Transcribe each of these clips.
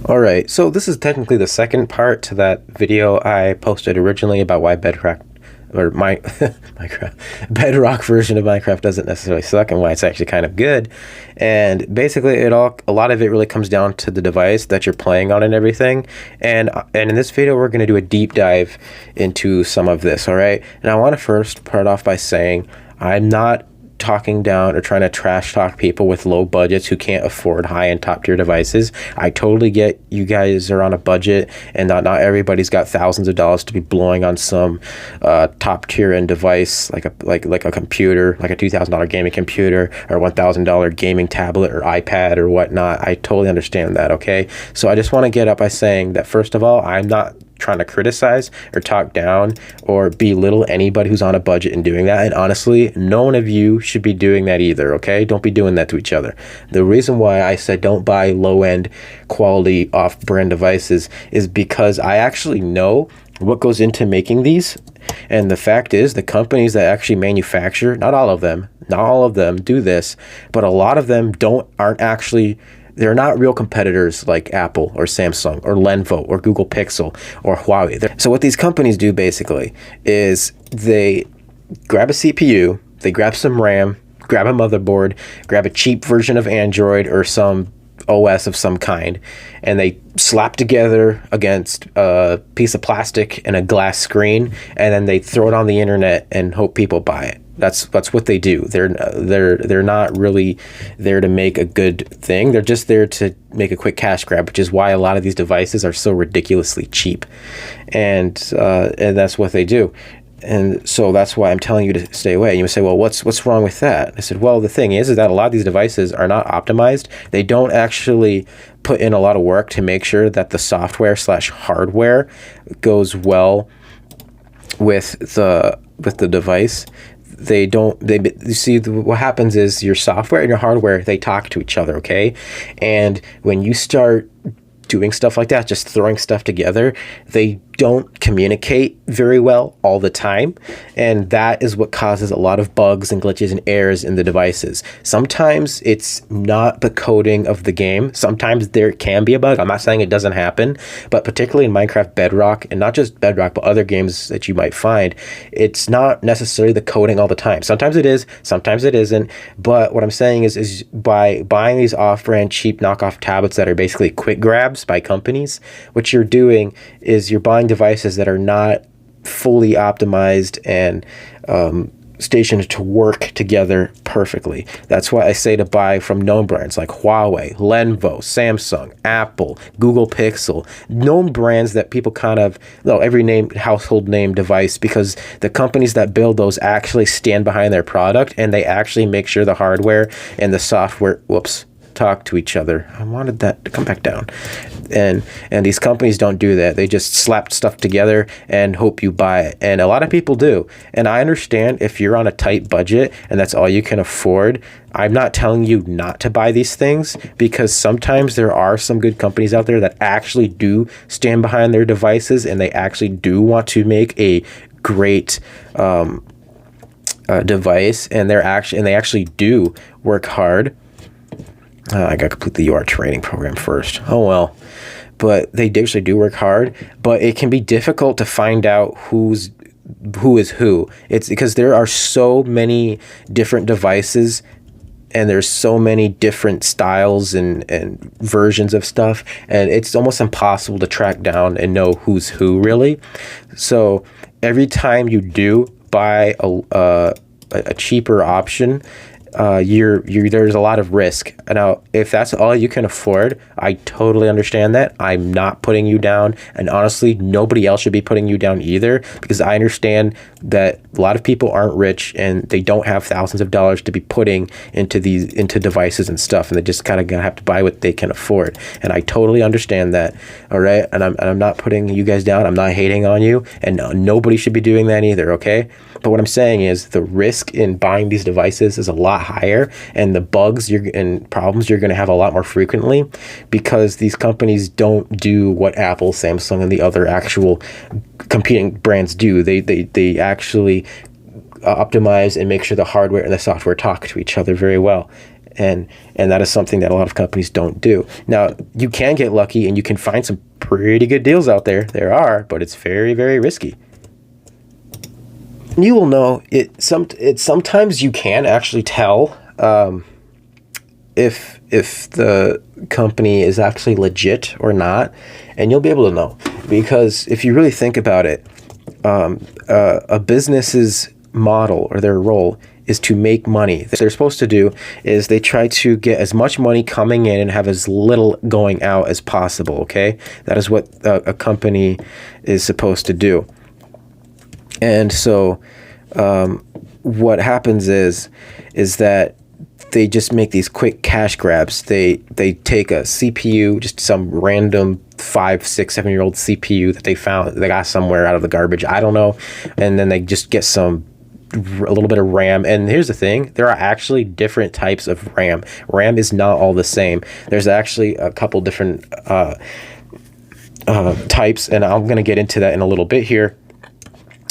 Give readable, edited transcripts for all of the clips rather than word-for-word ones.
All right, so this is technically the second part to that video I posted originally about why Bedrock or my Minecraft Bedrock version of Minecraft doesn't necessarily suck and why it's actually kind of good. And basically a lot of it really comes down to the device that you're playing on and everything. And in this video we're going to do a deep dive into some of this, all right? And I want to first start off by saying I'm not talking down or trying to trash talk people with low budgets who can't afford high-end top-tier devices. I totally get you guys are on a budget and not everybody's got thousands of dollars to be blowing on some top-tier end device like a computer, like a $2,000 gaming computer or $1,000 gaming tablet or iPad or whatnot. I totally understand that, okay? So I just want to get up by saying that first of all, I'm not trying to criticize or talk down or belittle anybody who's on a budget and doing that. And honestly, no one of you should be doing that either, okay? Don't be doing that to each other. The reason why I said don't buy low-end quality off-brand devices is because I actually know what goes into making these. And the fact is, the companies that actually manufacture, not all of them do this, but a lot of them aren't actually. They're not real competitors like Apple or Samsung or Lenovo or Google Pixel or Huawei. So what these companies do basically is they grab a CPU, they grab some RAM, grab a motherboard, grab a cheap version of Android or some OS of some kind, and they slap together against a piece of plastic and a glass screen, and then they throw it on the internet and hope people buy it. That's what they do. They're not really there to make a good thing. They're just there to make a quick cash grab, which is why a lot of these devices are so ridiculously cheap, and that's what they do. And so that's why I'm telling you to stay away. And you would say, well, what's wrong with that? I said, well, the thing is that a lot of these devices are not optimized. They don't actually put in a lot of work to make sure that the software / hardware goes well with the device. You see, what happens is your software and your hardware, they talk to each other, okay? And when you start doing stuff like that, just throwing stuff together, they don't communicate very well all the time, and that is what causes a lot of bugs and glitches and errors in the devices. Sometimes it's not the coding of the game. Sometimes there can be a bug. I'm not saying it doesn't happen, but particularly in Minecraft Bedrock, and not just Bedrock, but other games that you might find, it's not necessarily the coding all the time. Sometimes it is, sometimes it isn't, but what I'm saying is by buying these off-brand cheap knockoff tablets that are basically quick grabs by companies, what you're doing is you're buying devices that are not fully optimized and stationed to work together perfectly. That's why I say to buy from known brands like Huawei, Lenovo, Samsung, Apple, Google Pixel, known brands that people every household name device, because the companies that build those actually stand behind their product and they actually make sure the hardware and the software talk to each other. I wanted that to come back down. And these companies don't do that. They just slap stuff together and hope you buy it. And a lot of people do. And I understand if you're on a tight budget and that's all you can afford. I'm not telling you not to buy these things, because sometimes there are some good companies out there that actually do stand behind their devices and they actually do want to make a great device, and they actually do work hard. I got to complete the UR training program first. Oh, well. But they actually do work hard, but it can be difficult to find out who is who. It's because there are so many different devices and there's so many different styles and versions of stuff, and it's almost impossible to track down and know who's who, really. So every time you do buy a cheaper option, there's a lot of risk. Now, if that's all you can afford, I totally understand that. I'm not putting you down, and honestly, nobody else should be putting you down either, because I understand that a lot of people aren't rich and they don't have thousands of dollars to be putting into devices and stuff, and they just kind of gonna have to buy what they can afford. And I totally understand that. All right, and I'm not putting you guys down. I'm not hating on you, and nobody should be doing that either. Okay, but what I'm saying is the risk in buying these devices is a lot higher, and the bugs and problems you're going to have a lot more frequently, because these companies don't do what Apple, Samsung, and the other actual competing brands do. They actually optimize and make sure the hardware and the software talk to each other very well. and that is something that a lot of companies don't do. Now, you can get lucky and you can find some pretty good deals out there. There are, but it's very, very risky. You will know sometimes you can actually tell if the company is actually legit or not, and you'll be able to know, because if you really think about it, a business's model or their role is to make money. What they're supposed to do is they try to get as much money coming in and have as little going out as possible. Okay, that is what a company is supposed to do. And so what happens is that they just make these quick cash grabs. They take a CPU, just some random 5, 6, 7-year-old CPU that they got somewhere out of the garbage, I don't know, and then they just get a little bit of RAM. And here's the thing, there are actually different types of RAM. RAM is not all the same. There's actually a couple different types, and I'm going to get into that in a little bit here.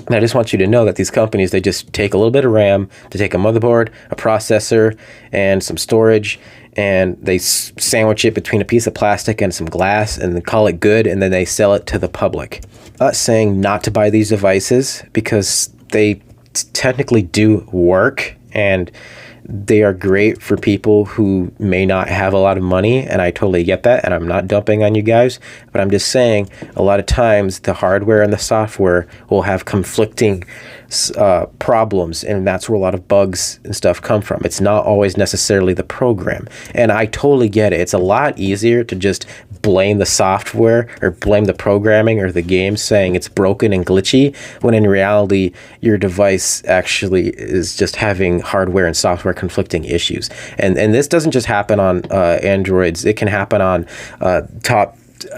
And I just want you to know that these companies, they just take a little bit of RAM, to take a motherboard, a processor, and some storage, and they sandwich it between a piece of plastic and some glass, and then call it good, and then they sell it to the public. I'm not saying not to buy these devices, because they technically do work, and they are great for people who may not have a lot of money, and I totally get that, and I'm not dumping on you guys, but I'm just saying a lot of times the hardware and the software will have conflicting problems, and that's where a lot of bugs and stuff come from. It's not always necessarily the program, and I totally get it. It's a lot easier to just blame the software or blame the programming or the game, saying it's broken and glitchy, when in reality your device actually is just having hardware and software conflicting issues. And this doesn't just happen on Androids. It can happen on top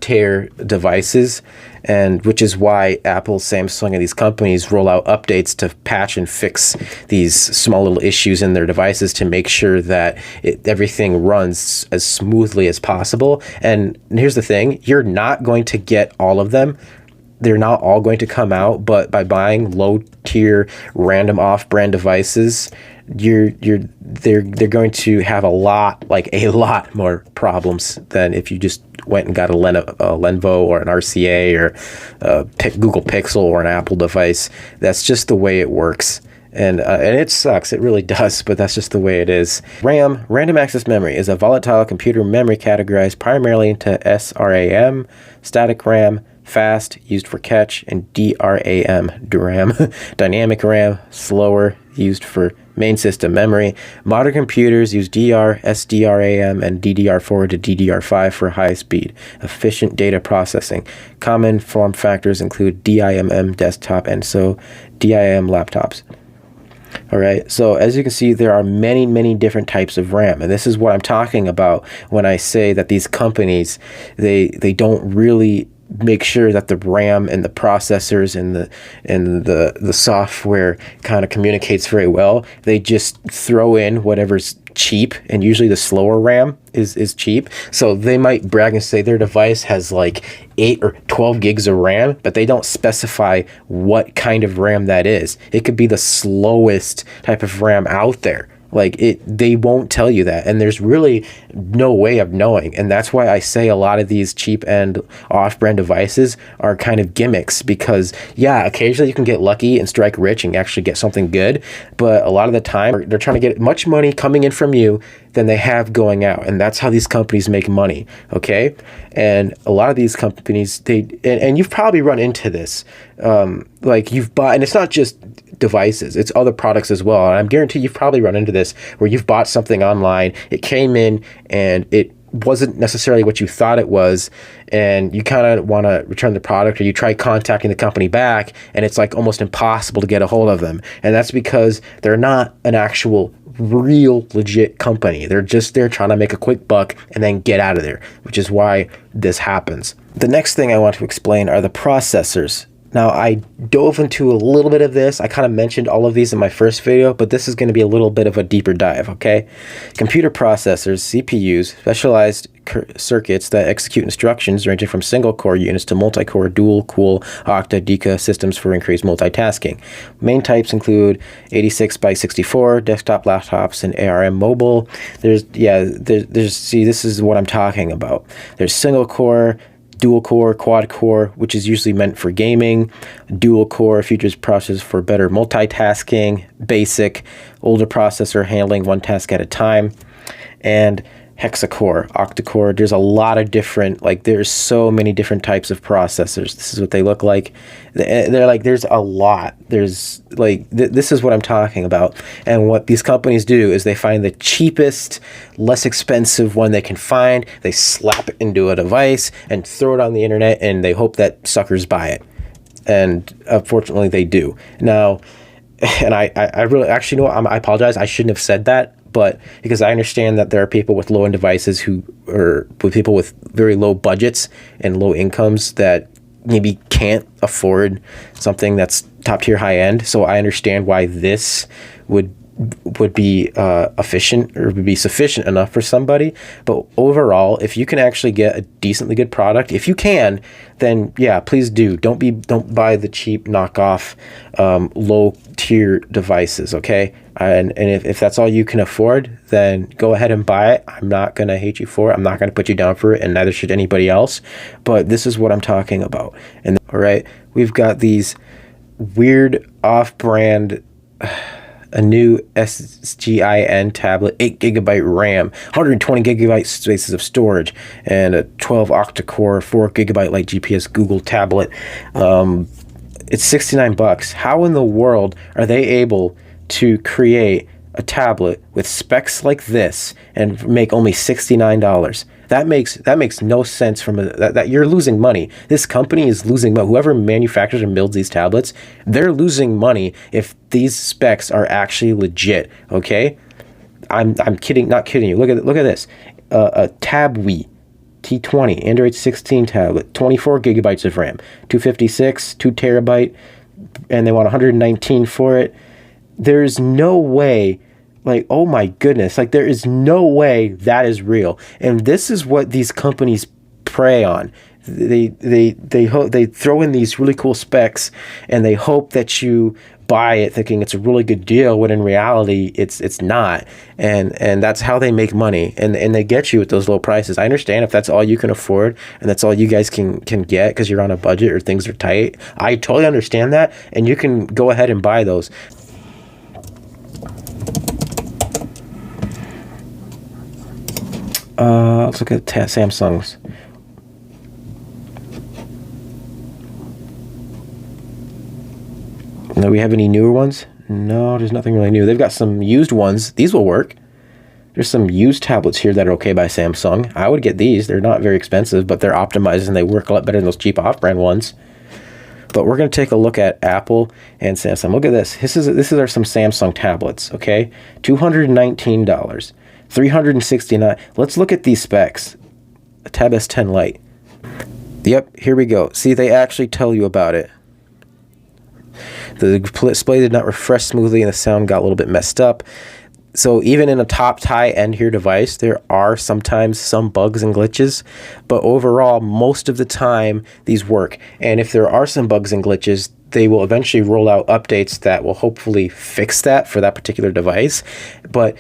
tier devices, and which is why Apple, Samsung, and these companies roll out updates to patch and fix these small little issues in their devices to make sure that everything runs as smoothly as possible. And here's the thing, you're not going to get all of them. They're not all going to come out, but by buying low tier random off-brand devices, they're going to have a lot more problems than if you just went and got a Lenovo or an RCA or a Google Pixel or an Apple device. That's just the way it works. And it sucks, it really does, but that's just the way it is. RAM, random access memory, is a volatile computer memory categorized primarily into SRAM, static RAM, fast, used for cache, and DRAM, dynamic RAM, slower, used for main system memory. Modern computers use DR, SDRAM, and DDR4 to DDR5 for high speed, efficient data processing. Common form factors include DIMM desktop and DIMM laptops. All right, so as you can see, there are many, many different types of RAM, and this is what I'm talking about when I say that these companies, they don't really make sure that the RAM and the processors and the software kind of communicates very well. They just throw in whatever's cheap, and usually the slower RAM is cheap. So they might brag and say their device has like 8 or 12 gigs of RAM, but they don't specify what kind of RAM that is. It could be the slowest type of RAM out there. They won't tell you that, and there's really no way of knowing. And that's why I say a lot of these cheap and off-brand devices are kind of gimmicks, because yeah, occasionally you can get lucky and strike rich and actually get something good, but a lot of the time they're trying to get much money coming in from you than they have going out, and that's how these companies make money. Okay, and a lot of these companies, and you've probably run into this, you've bought, and it's not just devices, it's other products as well, and I'm guarantee you've probably run into this where you've bought something online, it came in and it wasn't necessarily what you thought it was, and you kind of want to return the product, or you try contacting the company back, and it's like almost impossible to get a hold of them. And that's because they're not an actual real legit company. They're just there trying to make a quick buck and then get out of there, which is why this happens. The next thing I want to explain are the processors. Now, I dove into a little bit of this. I kind of mentioned all of these in my first video, but this is going to be a little bit of a deeper dive, okay? Computer processors, CPUs, specialized circuits that execute instructions ranging from single-core units to multi-core, dual-core, octa, deca systems for increased multitasking. Main types include 86 by 64, desktop laptops, and ARM mobile. See, this is what I'm talking about. There's single-core, dual core, quad core, which is usually meant for gaming. Dual core features processors for better multitasking. Basic, older processor handling one task at a time. And hexacore, octa-core. There's a lot of different, there's so many different types of processors. This is what they look like. They're like, there's a lot. There's this is what I'm talking about. And what these companies do is they find the cheapest, less expensive one they can find. They slap it into a device and throw it on the internet, and they hope that suckers buy it. And unfortunately, they do. Now, and I really, actually, you know what? I apologize. I shouldn't have said that. But because I understand that there are people with low-end devices with people with very low budgets and low incomes that maybe can't afford something that's top-tier high-end. So I understand why this would be efficient or would be sufficient enough for somebody. But overall, if you can actually get a decently good product, if you can, then yeah, please do. Don't buy the cheap knockoff low tier devices, okay? And if that's all you can afford, then go ahead and buy it. I'm not gonna hate you for it. I'm not gonna put you down for it, and neither should anybody else. But this is what I'm talking about. And all right, we've got these weird off-brand, a new SGIN tablet, 8 GB RAM, 120 GB spaces of storage, and a 12 octa-core, 4 GB light GPS Google tablet. It's $69. How in the world are they able to create a tablet with specs like this and make only $69? That makes no sense. That you're losing money. This company is losing money. Whoever manufactures and builds these tablets, they're losing money if these specs are actually legit. Okay, I'm kidding, not kidding you. Look at this. A Tabwe T20 Android 16 tablet, 24 GB of RAM, 256, 2 TB, and they want 119 for it. There's no way. Oh my goodness, there is no way that is real. And this is what these companies prey on. They throw in these really cool specs, and they hope that you buy it thinking it's a really good deal, when in reality it's not. And that's how they make money. And they get you at those low prices. I understand if that's all you can afford and that's all you guys can get because you're on a budget or things are tight. I totally understand that, and you can go ahead and buy those. Let's look at Samsung's. Do we have any newer ones? No, there's nothing really new. They've got some used ones. These will work. There's some used tablets here that are okay by Samsung. I would get these. They're not very expensive, but they're optimized and they work a lot better than those cheap off-brand ones. But we're going to take a look at Apple and Samsung. Look at this. This are some Samsung tablets, okay? $219. $369. Let's look at these specs. A Tab S10 Lite. Yep, here we go. See, they actually tell you about it. The display did not refresh smoothly and the sound got a little bit messed up. So even in a top high-end here device, there are sometimes some bugs and glitches, but overall, most of the time, these work. And if there are some bugs and glitches, they will eventually roll out updates that will hopefully fix that for that particular device. But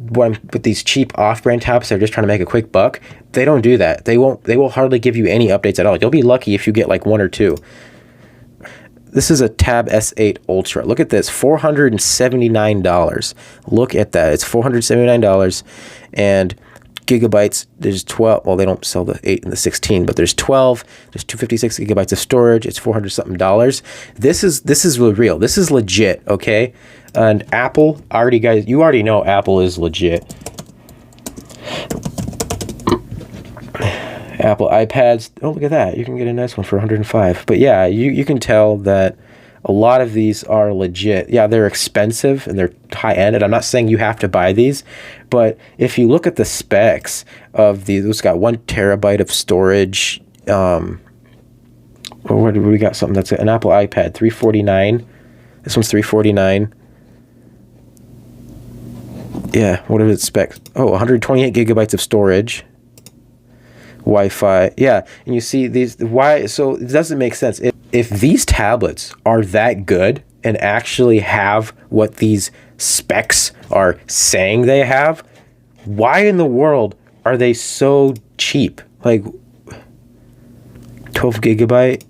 with these cheap off-brand tablets, they're just trying to make a quick buck. They don't do that. They will hardly give you any updates at all. You'll be lucky if you get one or two. This is a Tab S8 Ultra. Look at this, $479. Look at that. It's $479, and gigabytes, there's 12. Well, they don't sell the 8 and the 16, but there's 12. There's 256 gigabytes of storage. It's $400 something. This is real. This is legit, okay? And Apple, you already know Apple is legit. Apple iPads, oh, look at that. You can get a nice one for $105. But yeah, you can tell that a lot of these are legit. Yeah, they're expensive and they're high-end, and I'm not saying you have to buy these, but if you look at the specs of these, it's got 1 terabyte of storage, Or what do we got? Something that's an Apple iPad, $349. This one's $349. Yeah, what are its specs? Oh, 128 gigabytes of storage. Wi-Fi. Yeah, and you see these, why, so it doesn't make sense. If these tablets are that good and actually have what these specs are saying they have, why in the world are they so cheap? Like 12 gigabyte?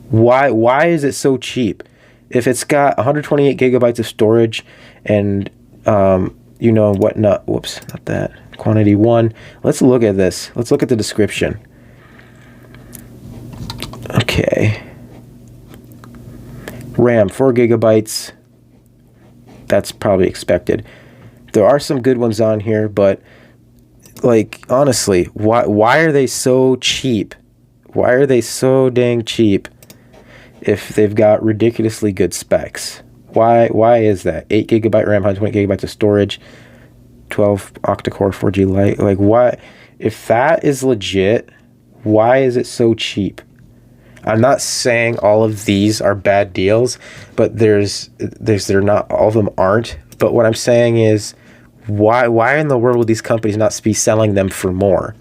Why is it so cheap? If it's got 128 gigabytes of storage and you know what, not, whoops, not that, quantity 1. Let's look at this. Let's look at the description. Okay. RAM 4 gigabytes. That's probably expected. There are some good ones on here, but like honestly, why are they so cheap? Why are they so dang cheap if they've got ridiculously good specs? Why is that? 8 gigabyte RAM, 120 gigabytes of storage, 12 octa-core 4G Lite. Like, why? If that is legit, why is it so cheap? I'm not saying all of these are bad deals, but they're not, all of them aren't. But what I'm saying is, why in the world would these companies not be selling them for more?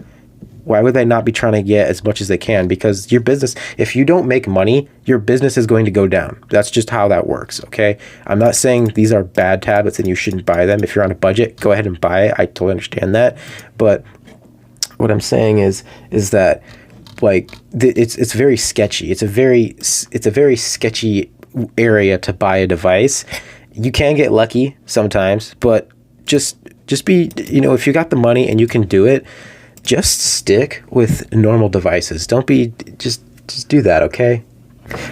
Why would they not be trying to get as much as they can? Because your business, if you don't make money, your business is going to go down. That's just how that works, okay? I'm not saying these are bad tablets and you shouldn't buy them. If you're on a budget, go ahead and buy it. I totally understand that. But what I'm saying is that, like, it's very sketchy. It's a very sketchy area to buy a device. You can get lucky sometimes, but just be, you know, if you got the money and you can do it, just stick with normal devices. Don't be, just do that, okay?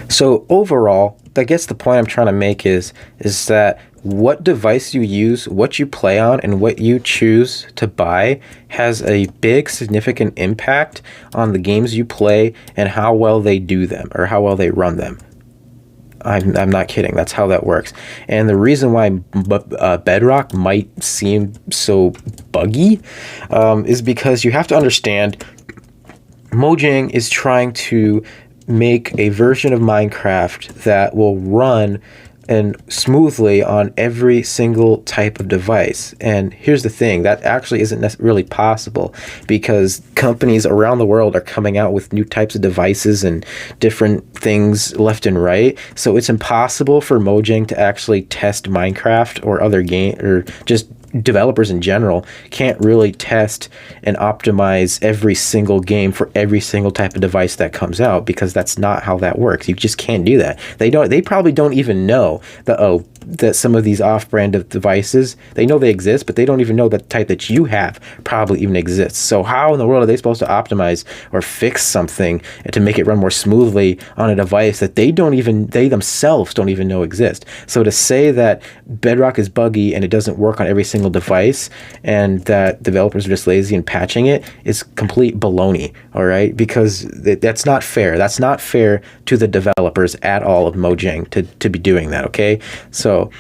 So overall, I guess the point I'm trying to make is that what device you use, what you play on, and what you choose to buy has a big significant impact on the games you play and how well they do them or how well they run them. I'm not kidding. That's how that works. And the reason why Bedrock might seem so buggy is because you have to understand Mojang is trying to make a version of Minecraft that will run and smoothly on every single type of device. And here's the thing, that actually isn't really possible because companies around the world are coming out with new types of devices and different things left and right. So it's impossible for Mojang to actually test Minecraft or other game, or just developers in general can't really test and optimize every single game for every single type of device that comes out, because that's not how that works. You just can't do that. They probably don't even know that some of these off-brand of devices, they know they exist, but they don't even know that the type that you have probably even exists. So how in the world are they supposed to optimize or fix something to make it run more smoothly on a device that they themselves don't even know exist? So to say that Bedrock is buggy and it doesn't work on every single device and that developers are just lazy and patching it is complete baloney, all right? Because that's not fair. That's not fair to the developers at all of Mojang to be doing that, okay? So,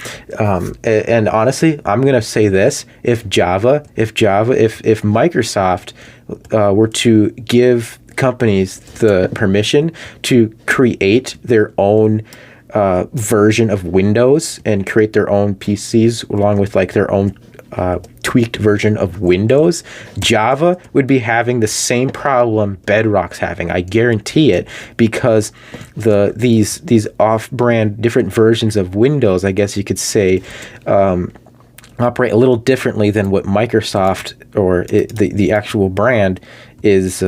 and honestly, I'm going to say this, if Microsoft were to give companies the permission to create their own version of Windows and create their own PCs along with like their own tweaked version of Windows, Java would be having the same problem Bedrock's having. I guarantee it, because these off-brand different versions of Windows, I guess you could say, operate a little differently than what Microsoft or the actual brand is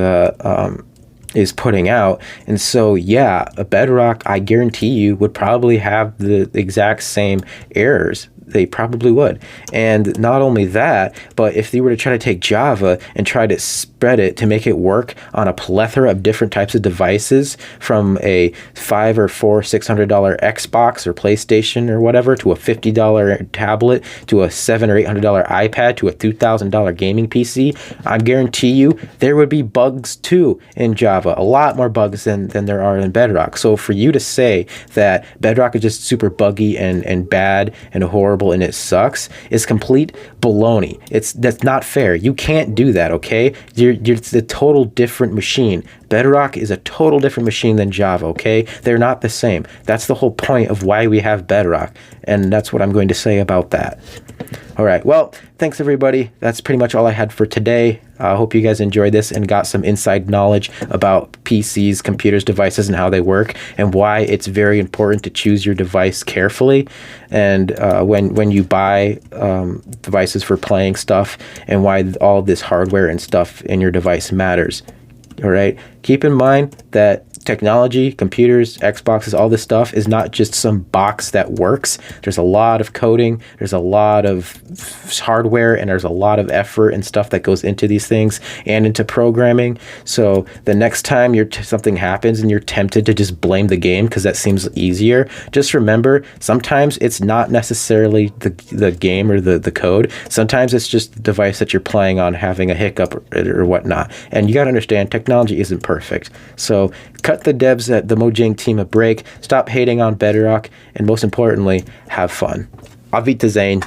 putting out. And so, yeah, a Bedrock, I guarantee you, would probably have the exact same errors. They probably would. And not only that, but if they were to try to take Java and try to spread it to make it work on a plethora of different types of devices, from a $500 or $600 Xbox or PlayStation or whatever, to a $50 tablet, to a $700 or $800 iPad, to a $2,000 gaming PC, I guarantee you there would be bugs too in Java, a lot more bugs than there are in Bedrock. So for you to say that Bedrock is just super buggy and bad and horrible and it sucks is complete baloney. That's not fair. You can't do that, okay? It's a total different machine. Bedrock is a total different machine than Java, okay? They're not the same. That's the whole point of why we have Bedrock, and that's what I'm going to say about that. All right, well, thanks everybody. That's pretty much all I had for today. I hope you guys enjoyed this and got some inside knowledge about PCs, computers, devices, and how they work, and why it's very important to choose your device carefully, and when you buy devices for playing stuff, and why all this hardware and stuff in your device matters. All right, keep in mind that technology, computers, Xboxes, all this stuff is not just some box that works. There's a lot of coding, there's a lot of hardware, and there's a lot of effort and stuff that goes into these things and into programming. So the next time something happens and you're tempted to just blame the game because that seems easier, just remember, sometimes it's not necessarily the game or the code. Sometimes it's just the device that you're playing on having a hiccup or whatnot. And you got to understand, technology isn't perfect. So cut the devs at the Mojang team a break, stop hating on Bedrock, and most importantly, have fun. Auf Wiedersehen.